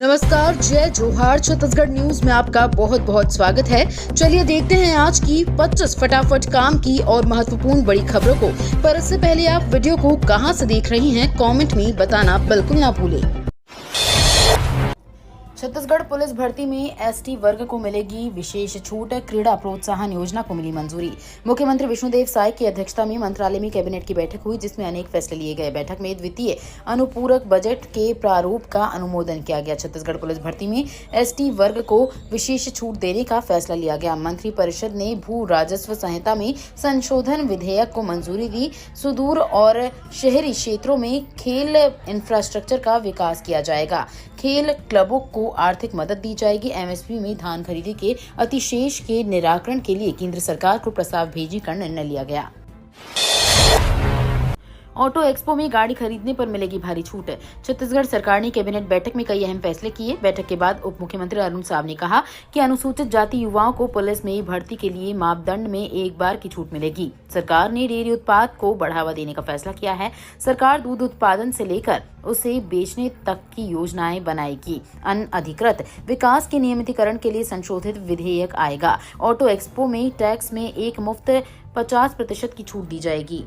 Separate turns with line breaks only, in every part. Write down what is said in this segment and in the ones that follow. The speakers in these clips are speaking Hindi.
नमस्कार, जय जोहार। छत्तीसगढ़ न्यूज में आपका बहुत बहुत स्वागत है। चलिए देखते हैं आज की 25 फटाफट काम की और महत्वपूर्ण बड़ी खबरों को। पर इससे पहले आप वीडियो को कहां से देख रही हैं, कमेंट में बताना बिल्कुल ना भूलें। छत्तीसगढ़ पुलिस भर्ती में एसटी वर्ग को मिलेगी विशेष छूट। क्रीड़ा प्रोत्साहन योजना को मिली मंजूरी। मुख्यमंत्री विष्णुदेव साय की अध्यक्षता में मंत्रालय में कैबिनेट की बैठक हुई, जिसमें अनेक फैसले लिए गए। बैठक में द्वितीय अनुपूरक बजट के प्रारूप का अनुमोदन किया गया। छत्तीसगढ़ पुलिस भर्ती में एसटी वर्ग को विशेष छूट देने का फैसला लिया गया। मंत्री परिषद ने भू राजस्व संहिता में संशोधन विधेयक को मंजूरी दी। सुदूर और शहरी क्षेत्रों में खेल इंफ्रास्ट्रक्चर का विकास किया जाएगा। खेल क्लबों को आर्थिक मदद दी जाएगी। एमएसपी में धान खरीदी के अतिशेष के निराकरण के लिए केंद्र सरकार को प्रस्ताव भेजने का निर्णय लिया गया। ऑटो एक्सपो में गाड़ी खरीदने पर मिलेगी भारी छूट। छत्तीसगढ़ सरकार ने कैबिनेट बैठक में कई अहम फैसले किए। बैठक के बाद उप मुख्यमंत्री अरुण साव ने कहा कि अनुसूचित जाति युवाओं को पुलिस में भर्ती के लिए मापदंड में एक बार की छूट मिलेगी। सरकार ने डेयरी उत्पाद को बढ़ावा देने का फैसला किया है। सरकार दूध उत्पादन से लेकर उसे बेचने तक की योजनाएं बनाएगी। अनअधिकृत विकास के नियमितीकरण के लिए संशोधित विधेयक आएगा। ऑटो एक्सपो में टैक्स में एक मुफ्त 50% की छूट दी जाएगी।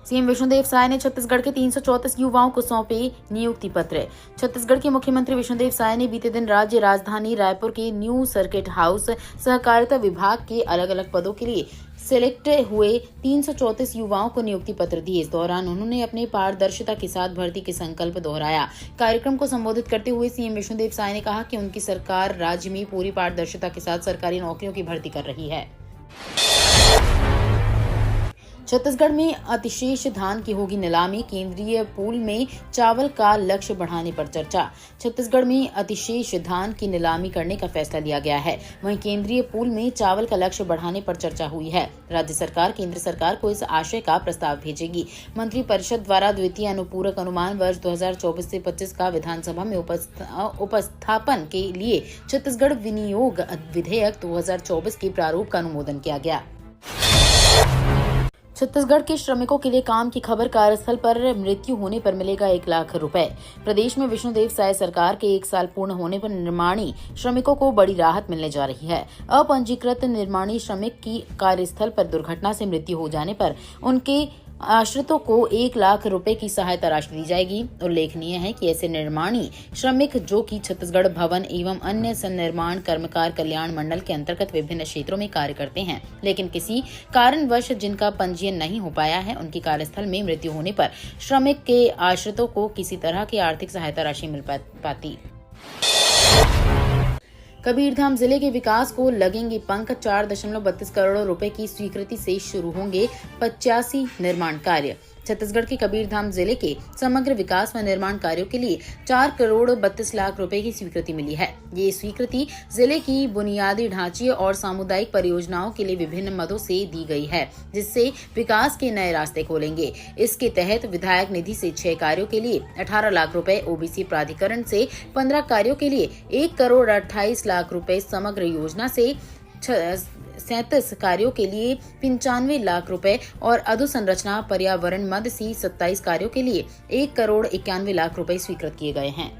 सीएम विष्णुदेव साय ने छत्तीसगढ़ के 334 युवाओं को सौंपे नियुक्ति पत्र। छत्तीसगढ़ के मुख्यमंत्री विष्णुदेव साय ने बीते दिन राज्य राजधानी रायपुर के न्यू सर्किट हाउस सहकारिता विभाग के अलग अलग पदों के लिए सिलेक्ट हुए 334 युवाओं को नियुक्ति पत्र दिए। इस दौरान उन्होंने अपने पारदर्शिता के साथ भर्ती के संकल्प दोहराया। कार्यक्रम को संबोधित करते हुए सीएम विष्णुदेव साय ने कहा कि उनकी सरकार राज्य में पूरी पारदर्शिता के साथ सरकारी नौकरियों की भर्ती कर रही है। छत्तीसगढ़ में अतिशेष धान की होगी नीलामी। केंद्रीय पूल में चावल का लक्ष्य बढ़ाने पर चर्चा। छत्तीसगढ़ में अतिशेष धान की नीलामी करने का फैसला लिया गया है। वहीं केंद्रीय पूल में चावल का लक्ष्य बढ़ाने पर चर्चा हुई है। राज्य सरकार केंद्र सरकार को इस आशय का प्रस्ताव भेजेगी। मंत्री परिषद द्वारा द्वितीय अनुपूरक अनुमान वर्ष 2024 से 25 का विधानसभा में उपस्थापन के लिए छत्तीसगढ़ विनियोग विधेयक 2024 के प्रारूप का अनुमोदन किया गया। छत्तीसगढ़ के श्रमिकों के लिए काम की खबर। कार्यस्थल पर मृत्यु होने पर मिलेगा 1 लाख रुपए। प्रदेश में विष्णुदेव साय सरकार के 1 साल पूर्ण होने पर निर्माणी श्रमिकों को बड़ी राहत मिलने जा रही है। अपंजीकृत निर्माणी श्रमिक की कार्यस्थल पर दुर्घटना से मृत्यु हो जाने पर उनके आश्रितों को 1 लाख रुपए की सहायता राशि दी जाएगी। उल्लेखनीय है कि ऐसे निर्माणी श्रमिक जो कि छत्तीसगढ़ भवन एवं अन्य सन्निर्माण कर्मकार कल्याण मंडल के अंतर्गत विभिन्न क्षेत्रों में कार्य करते हैं, लेकिन किसी कारणवश जिनका पंजीयन नहीं हो पाया है, उनकी कार्यस्थल में मृत्यु होने पर श्रमिक के आश्रितों को किसी तरह की आर्थिक सहायता राशि मिल पाती। कबीरधाम जिले के विकास को लगेंगे पंख। 4.32 करोड़ रुपए की स्वीकृति से शुरू होंगे 85 निर्माण कार्य। छत्तीसगढ़ के कबीरधाम जिले के समग्र विकास व निर्माण कार्यों के लिए 4 करोड़ 32 लाख रुपए की स्वीकृति मिली है। ये स्वीकृति जिले की बुनियादी ढांचे और सामुदायिक परियोजनाओं के लिए विभिन्न मदों से दी गई है, जिससे विकास के नए रास्ते खोलेंगे। इसके तहत विधायक निधि से 6 कार्यों के लिए 18 लाख रुपए, ओबीसी प्राधिकरण से 15 कार्यों के लिए 1 करोड़ 28 लाख रुपए, समग्र योजना से 37 कार्यों के लिए 95 लाख रुपए और अधोसंरचना पर्यावरण मद से 27 कार्यों के लिए 1 करोड़ 91 लाख रुपए स्वीकृत किए गए हैं।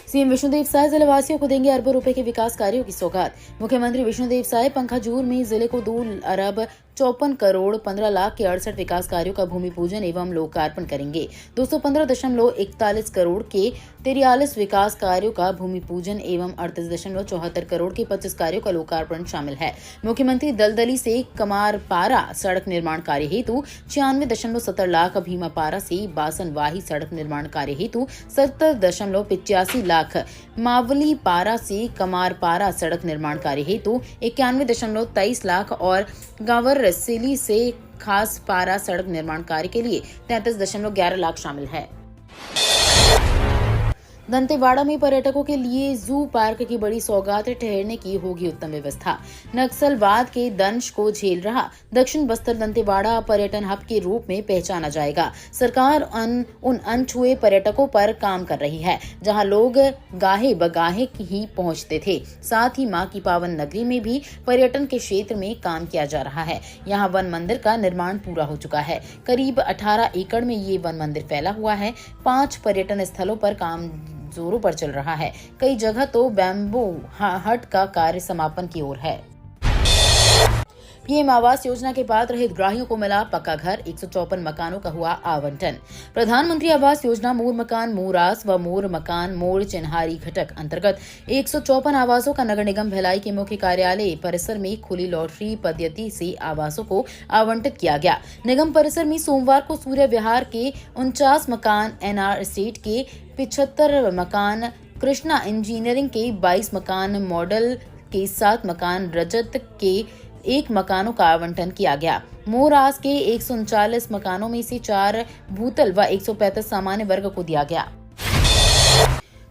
सीएम विष्णुदेव साय जिलेवासियों को देंगे अरबों रुपए के विकास कार्यों की सौगात। मुख्यमंत्री विष्णुदेव साय पंखाजूर में जिले को 2 अरब 54 करोड़ 15 लाख के 68 विकास कार्यों का भूमि पूजन एवं लोकार्पण करेंगे। 215.41 करोड़ के 43 विकास कार्यों का भूमि पूजन एवं 38.74 करोड़ के 25 कार्यों का लोकार्पण शामिल है। मुख्यमंत्री दलदली से कमारपारा सड़क निर्माण कार्य हेतु 96.70 लाख, भीमापारा से बासनवाही सड़क निर्माण कार्य हेतु 70.85 लाख, मावली पारा से कमारपारा सड़क निर्माण कार्य हेतु 91.23 लाख और गांवर रसेली से खास पारा सड़क निर्माण कार्य के लिए 33.11 लाख शामिल है। दंतेवाड़ा में पर्यटकों के लिए जू पार्क की बड़ी सौगात, ठहरने की होगी उत्तम व्यवस्था। नक्सलवाद के दंश को झेल रहा दक्षिण बस्तर दंतेवाड़ा पर्यटन हब के रूप में पहचाना जाएगा। सरकार उन अनछुए पर्यटकों पर काम कर रही है जहां लोग गाहे बगाहे ही पहुंचते थे। साथ ही मां की पावन नगरी में भी पर्यटन के क्षेत्र में काम किया जा रहा है। यहाँ वन मंदिर का निर्माण पूरा हो चुका है। करीब 18 एकड़ में ये वन मंदिर फैला हुआ है। 5 पर्यटन स्थलों पर काम जोरों पर चल रहा है। कई जगह तो बैम्बू हट का कार्य समापन की ओर है। पीएम आवास योजना के पात्र हितग्राहियों को मिला पक्का घर, 154 मकानों का हुआ आवंटन। प्रधानमंत्री आवास योजना मोर मकान मोरास व मोर मकान मोर चिन्हारी घटक अंतर्गत 154 आवासों का नगर निगम भिलाई के मुख्य कार्यालय परिसर में खुली लॉटरी पद्धति से आवासों को आवंटित किया गया। निगम परिसर में सोमवार को सूर्य विहार के 49 मकान, एनआर एस्टेट के 75 मकान, कृष्णा इंजीनियरिंग के 22 मकान, मॉडल के 7 मकान, रजत के 1 मकानों का आवंटन किया गया। मोरास के 139 मकानों में से 4 भूतल व 135 सामान्य वर्ग को दिया गया।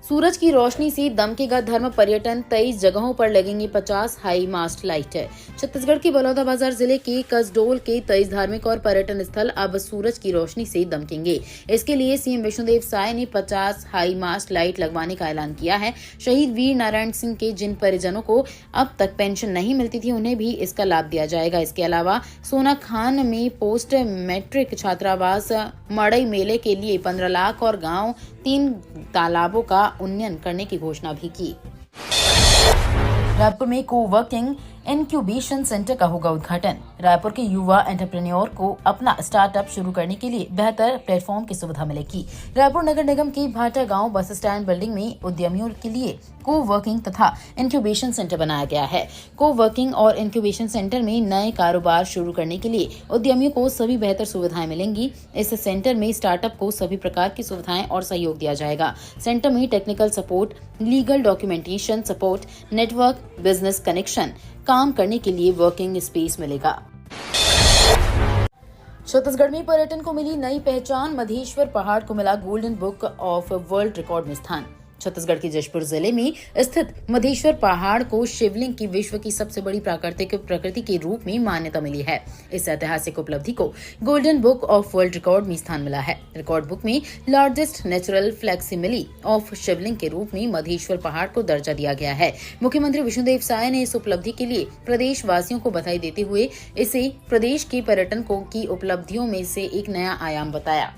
सूरज की रोशनी से दमकेगा धर्म पर्यटन, 23 जगहों पर लगेंगे 50 हाई मास्ट लाइट। छत्तीसगढ़ के बलौदाबाजार जिले के कसडोल के 23 धार्मिक और पर्यटन स्थल अब सूरज की रोशनी से दमकेंगे। इसके लिए सीएम विष्णुदेव साय ने 50 हाई मास्ट लाइट लगवाने का ऐलान किया है। शहीद वीर नारायण सिंह के जिन परिजनों को अब तक पेंशन नहीं मिलती थी, उन्हें भी इसका लाभ दिया जाएगा। इसके अलावा सोनाखान में पोस्ट मैट्रिक छात्रावास मड़ई मेले के लिए 15 लाख और गांव 3 तालाबों का उन्नयन करने की घोषणा भी की। रायपुर में कोवर्किंग इंक्यूबेशन सेंटर का होगा उद्घाटन। रायपुर के युवा एंटरप्रेन्योर को अपना स्टार्टअप शुरू करने के लिए बेहतर प्लेटफॉर्म की सुविधा मिलेगी। रायपुर नगर निगम के भाटा गांव बस स्टैंड बिल्डिंग में उद्यमियों के लिए कोवर्किंग तथा इंक्यूबेशन सेंटर बनाया गया है। कोवर्किंग और इंक्यूबेशन सेंटर में नए कारोबार शुरू करने के लिए उद्यमियों को सभी बेहतर सुविधाएं मिलेंगी। इस सेंटर में स्टार्टअप को सभी प्रकार की सुविधाएं और सहयोग दिया जाएगा। सेंटर में technical support, legal documentation support, network, business connection, काम करने के लिए वर्किंग स्पेस मिलेगा। छत्तीसगढ़ में पर्यटन को मिली नई पहचान, मधेश्वर पहाड़ को मिला golden book of world record में स्थान। छत्तीसगढ़ के जशपुर जिले में स्थित मधेश्वर पहाड़ को शिवलिंग की विश्व की सबसे बड़ी प्राकृतिक प्रकृति के रूप में मान्यता मिली है। इस ऐतिहासिक उपलब्धि को golden book of world record में स्थान मिला है। रिकॉर्ड बुक में लार्जेस्ट नेचुरल फ्लेक्सिमिली ऑफ शिवलिंग के रूप में मधेश्वर पहाड़ को दर्जा दिया गया है। मुख्यमंत्री विष्णुदेव साय ने इस उपलब्धि के लिए प्रदेश वासियों को बधाई देते हुए इसे प्रदेश के पर्यटन की उपलब्धियों में से एक नया आयाम बताया।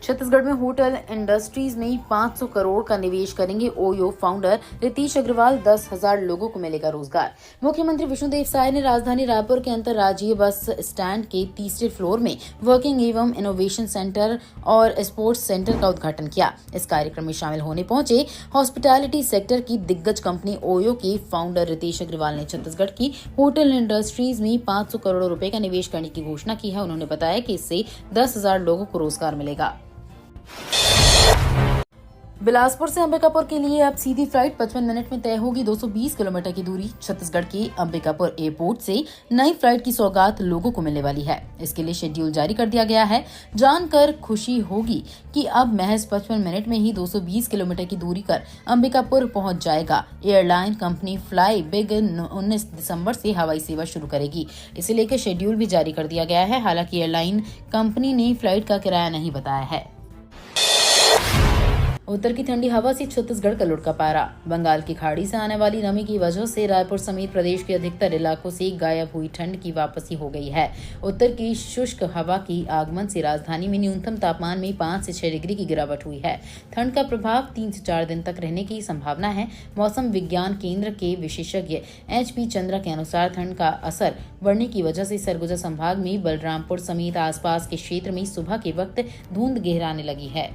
छत्तीसगढ़ में होटल इंडस्ट्रीज में 500 करोड़ का निवेश करेंगे ओयो फाउंडर रितेश अग्रवाल। 10,000 लोगों को मिलेगा रोजगार। मुख्यमंत्री विष्णुदेव साय ने राजधानी रायपुर के अंतर्राज्यीय बस स्टैंड के तीसरे फ्लोर में वर्किंग एवं इनोवेशन सेंटर और स्पोर्ट्स सेंटर का उद्घाटन किया। इस कार्यक्रम में शामिल होने पहुंचे हॉस्पिटैलिटी सेक्टर की दिग्गज कंपनी ओयो के फाउंडर रितेश अग्रवाल ने छत्तीसगढ़ की होटल इंडस्ट्रीज में 500 करोड़ रुपए का निवेश करने की घोषणा की है। उन्होंने बताया कि इससे 10,000 लोगों को रोजगार मिलेगा। बिलासपुर से अंबिकापुर के लिए अब सीधी फ्लाइट 55 मिनट में तय होगी। 220 किलोमीटर की दूरी। छत्तीसगढ़ के अंबिकापुर एयरपोर्ट से नई फ्लाइट की सौगात लोगों को मिलने वाली है। इसके लिए शेड्यूल जारी कर दिया गया है। जानकर खुशी होगी कि अब महज 55 मिनट में ही 220 किलोमीटर की दूरी कर अंबिकापुर पहुंच जाएगा। एयरलाइन कंपनी फ्लाई बिग 19 दिसंबर से हवाई सेवा शुरू करेगी। इसे लेकर शेड्यूल भी जारी कर दिया गया है। हालांकि एयरलाइन कंपनी ने फ्लाइट का किराया नहीं बताया है। उत्तर की ठंडी हवा से छत्तीसगढ़ का लुढ़का पारा। बंगाल की खाड़ी से आने वाली नमी की वजह से रायपुर समेत प्रदेश के अधिकतर इलाकों से गायब हुई ठंड की वापसी हो गई है। उत्तर की शुष्क हवा की आगमन से राजधानी में न्यूनतम तापमान में 5 से 6 डिग्री की गिरावट हुई है। ठंड का प्रभाव 3 से 4 दिन तक रहने की संभावना है। मौसम विज्ञान केंद्र के विशेषज्ञ HP चंद्रा के अनुसार ठंड का असर बढ़ने की वजह से सरगुजा संभाग में बलरामपुर समेत आसपास के क्षेत्र में सुबह के वक्त धुंध गहराने लगी है।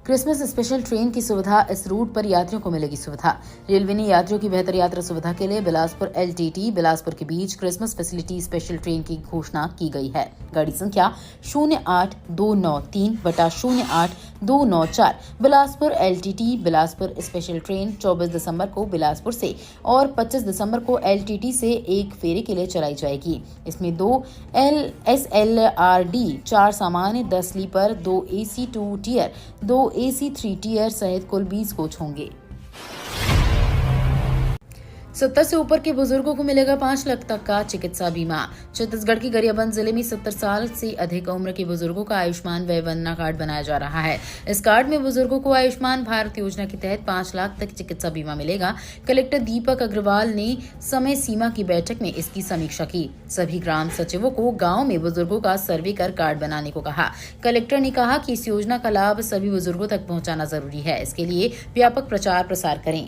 क्रिसमस स्पेशल ट्रेन की सुविधा, इस रूट पर यात्रियों को मिलेगी सुविधा। रेलवे ने यात्रियों की बेहतर यात्रा सुविधा के लिए बिलासपुर LTT बिलासपुर के बीच क्रिसमस फैसिलिटी स्पेशल ट्रेन की घोषणा की गई है। गाड़ी संख्या 08293/08294 Bilaspur LTT Bilaspur special train 24 दिसंबर को बिलासपुर से और 25 दिसंबर को LTT से एक फेरे के लिए चलाई जाएगी। इसमें 2 SLRD 4 सामान्य, 10 sleeper, 2 AC 2 tier, 2 AC 3 tier सहित कुल 20 कोच होंगे। 70 से ऊपर के बुजुर्गों को मिलेगा 5 लाख तक का चिकित्सा बीमा। छत्तीसगढ़ के गरियाबंद जिले में 70 साल से अधिक उम्र के बुजुर्गों का आयुष्मान वय वंदना कार्ड बनाया जा रहा है। इस कार्ड में बुजुर्गों को आयुष्मान भारत योजना के तहत 5 लाख तक चिकित्सा बीमा मिलेगा। कलेक्टर दीपक अग्रवाल ने समय सीमा की बैठक में इसकी समीक्षा की। सभी ग्राम सचिवों को गाँव में बुजुर्गों का सर्वे कर कार्ड बनाने को कहा। कलेक्टर ने कहा कि इस योजना का लाभ सभी बुजुर्गों तक पहुँचाना जरूरी है। इसके लिए व्यापक प्रचार प्रसार करें।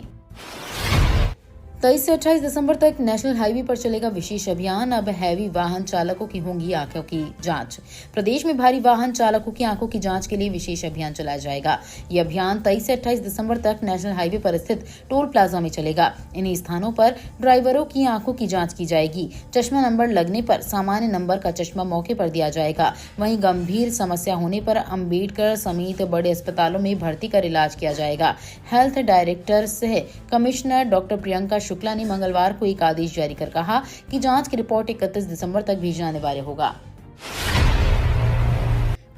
23 से 28 दिसंबर तक नेशनल हाईवे पर चलेगा विशेष अभियान। अब हैवी वाहन चालकों की होंगी आंखों की जांच। प्रदेश में भारी वाहन चालकों की आंखों की जांच के लिए विशेष अभियान चलाया जाएगा। यह अभियान 23 से 28 दिसंबर तक नेशनल हाईवे पर स्थित टोल प्लाजा में चलेगा। इन्हीं स्थानों पर ड्राइवरों की आंखों की जांच की जाएगी। चश्मा नंबर लगने पर सामान्य नंबर का चश्मा मौके पर दिया जाएगा। वहीं गंभीर समस्या होने पर अंबेडकर समेत बड़े अस्पतालों में भर्ती कर इलाज किया जाएगा। हेल्थ डायरेक्टर सह कमिश्नर डॉक्टर प्रियंका शुक्ला ने मंगलवार को एक आदेश जारी कर कहा कि जांच की रिपोर्ट 31 दिसंबर तक भेजना अनिवार्य होगा।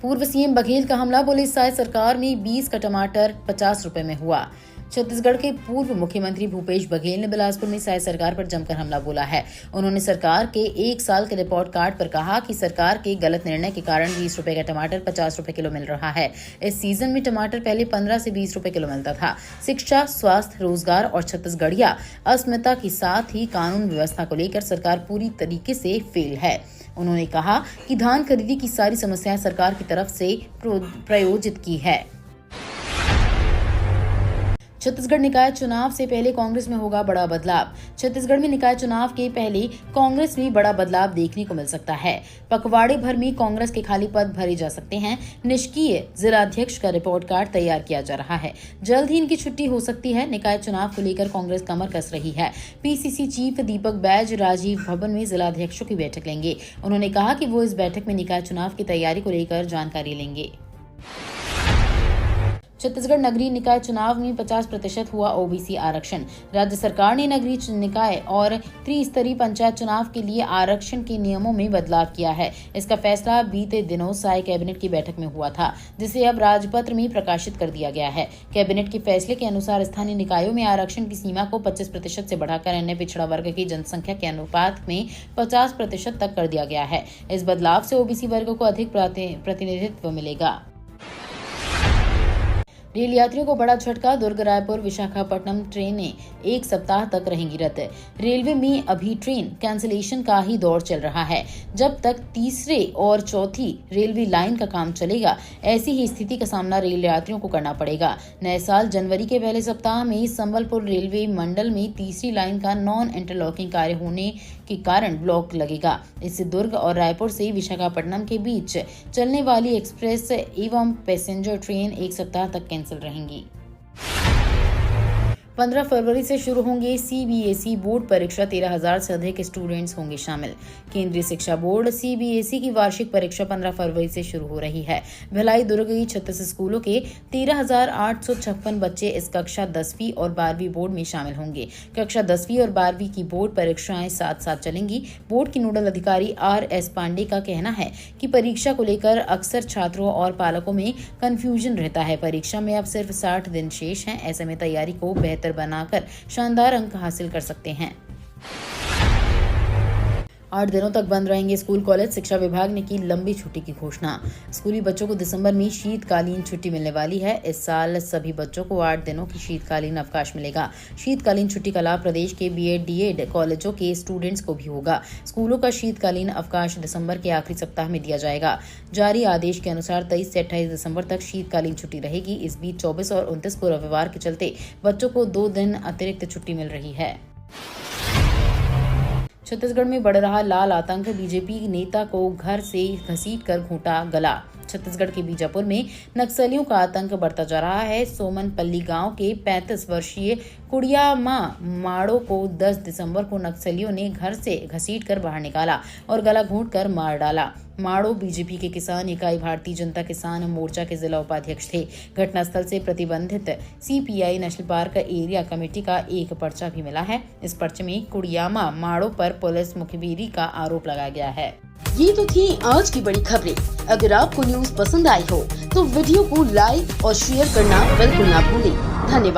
पूर्व सीएम बघेल का हमला, बोले साय सरकार में 20 का टमाटर 50 रुपए में हुआ। छत्तीसगढ़ के पूर्व मुख्यमंत्री भूपेश बघेल ने बिलासपुर में साय सरकार पर जमकर हमला बोला है। उन्होंने सरकार के 1 साल के रिपोर्ट कार्ड पर कहा कि सरकार के गलत निर्णय के कारण 20 रुपए का टमाटर 50 रुपए किलो मिल रहा है। इस सीजन में टमाटर पहले 15 से 20 रुपए किलो मिलता था। शिक्षा, स्वास्थ्य, रोजगार और छत्तीसगढ़िया अस्मिता के साथ ही कानून व्यवस्था को लेकर सरकार पूरी तरीके से फेल है। उन्होंने कहा कि धान खरीदी की सारी समस्याएं सरकार की तरफ से प्रायोजित की है। छत्तीसगढ़ निकाय चुनाव से पहले कांग्रेस में होगा बड़ा बदलाव। छत्तीसगढ़ में निकाय चुनाव के पहले कांग्रेस में बड़ा बदलाव देखने को मिल सकता है। पखवाड़े भर में कांग्रेस के खाली पद भरे जा सकते हैं। निष्क्रिय जिलाध्यक्ष का रिपोर्ट कार्ड तैयार किया जा रहा है। जल्द ही इनकी छुट्टी हो सकती है। निकाय चुनाव को लेकर कांग्रेस कमर कस रही है। PCC चीफ दीपक बैज राजीव भवन में जिलाध्यक्षों की बैठक लेंगे। उन्होंने कहा कि वो इस बैठक में निकाय चुनाव की तैयारी को लेकर जानकारी लेंगे। छत्तीसगढ़ नगरीय निकाय चुनाव में 50% हुआ OBC आरक्षण। राज्य सरकार ने नगरीय निकाय और त्रिस्तरीय पंचायत चुनाव के लिए आरक्षण के नियमों में बदलाव किया है। इसका फैसला बीते दिनों साय कैबिनेट की बैठक में हुआ था, जिसे अब राजपत्र में प्रकाशित कर दिया गया है। कैबिनेट के फैसले के अनुसार स्थानीय निकायों में आरक्षण की सीमा को 25% से बढ़ाकर अन्य पिछड़ा वर्ग की जनसंख्या के अनुपात में 50% तक कर दिया गया है। इस बदलाव से OBC वर्ग को अधिक प्रतिनिधित्व मिलेगा। रेल यात्रियों को बड़ा झटका, दुर्ग रायपुर विशाखापट्टनम ट्रेनें 1 सप्ताह तक रहेंगी रद्द। रेलवे में अभी ट्रेन कैंसिलेशन का ही दौर चल रहा है। जब तक तीसरे और चौथी रेलवे लाइन का काम चलेगा, ऐसी ही स्थिति का सामना रेल यात्रियों को करना पड़ेगा। नए साल जनवरी के पहले सप्ताह में संबलपुर रेलवे मंडल में तीसरी लाइन का नॉन इंटरलॉकिंग कार्य होने के कारण ब्लॉक लगेगा। इससे दुर्ग और रायपुर से विशाखापट्टनम के बीच चलने वाली एक्सप्रेस एवं पैसेंजर ट्रेन 1 सप्ताह तक कैंसिल रहेंगी। 15 फरवरी से शुरू होंगे CBSE बोर्ड परीक्षा। 13,000 से अधिक स्टूडेंट्स होंगे शामिल। केंद्रीय शिक्षा बोर्ड CBSE की वार्षिक परीक्षा 15 फरवरी से शुरू हो रही है। भिलाई दुर्ग की 36 स्कूलों के 13,856 बच्चे इस कक्षा 10वीं और 12वीं बोर्ड में शामिल होंगे। कक्षा 10वीं और 12वीं की बोर्ड परीक्षाएं साथ साथ चलेंगी। बोर्ड की नोडल अधिकारी RS पांडे का कहना है कि परीक्षा को लेकर अक्सर छात्रों और पालकों में कंफ्यूजन रहता है। परीक्षा में अब सिर्फ 60 दिन शेष हैं। ऐसे में तैयारी को बेहतर बनाकर शानदार अंक हासिल कर सकते हैं। 8 दिनों तक बंद रहेंगे स्कूल कॉलेज। शिक्षा विभाग ने की लंबी छुट्टी की घोषणा। स्कूली बच्चों को दिसंबर में शीतकालीन छुट्टी मिलने वाली है। इस साल सभी बच्चों को 8 दिनों की शीतकालीन अवकाश मिलेगा। शीतकालीन छुट्टी का लाभ प्रदेश के BEd DEd कॉलेजों के स्टूडेंट्स को भी होगा। स्कूलों का शीतकालीन अवकाश दिसंबर के आखिरी सप्ताह में दिया जाएगा। जारी आदेश के अनुसार 23 से 28 दिसंबर तक शीतकालीन छुट्टी रहेगी। इस बीच 24 और 29 को रविवार के चलते बच्चों को 2 दिन अतिरिक्त छुट्टी मिल रही है। छत्तीसगढ़ में बढ़ रहा लाल आतंक, बीजेपी नेता को घर से घसीटकर घोंटा गला। छत्तीसगढ़ के बीजापुर में नक्सलियों का आतंक बढ़ता जा रहा है। सोमनपल्ली गांव के 35 वर्षीय कुड़ियामा माड़ो को 10 दिसंबर को नक्सलियों ने घर से घसीटकर बाहर निकाला और गला घोंटकर मार डाला। माड़ो बीजेपी के किसान इकाई भारतीय जनता किसान मोर्चा के जिला उपाध्यक्ष थे। घटनास्थल से प्रतिबंधित CPI national park area committee का एक पर्चा भी मिला है। इस पर्चे में कुड़ियामा माड़ो पर पुलिस मुखबिरी का आरोप लगाया गया है।
ये तो थी आज की बड़ी खबरें। अगर आपको न्यूज पसंद आई हो तो वीडियो को लाइक और शेयर करना बिल्कुल ना भूलें। धन्यवाद।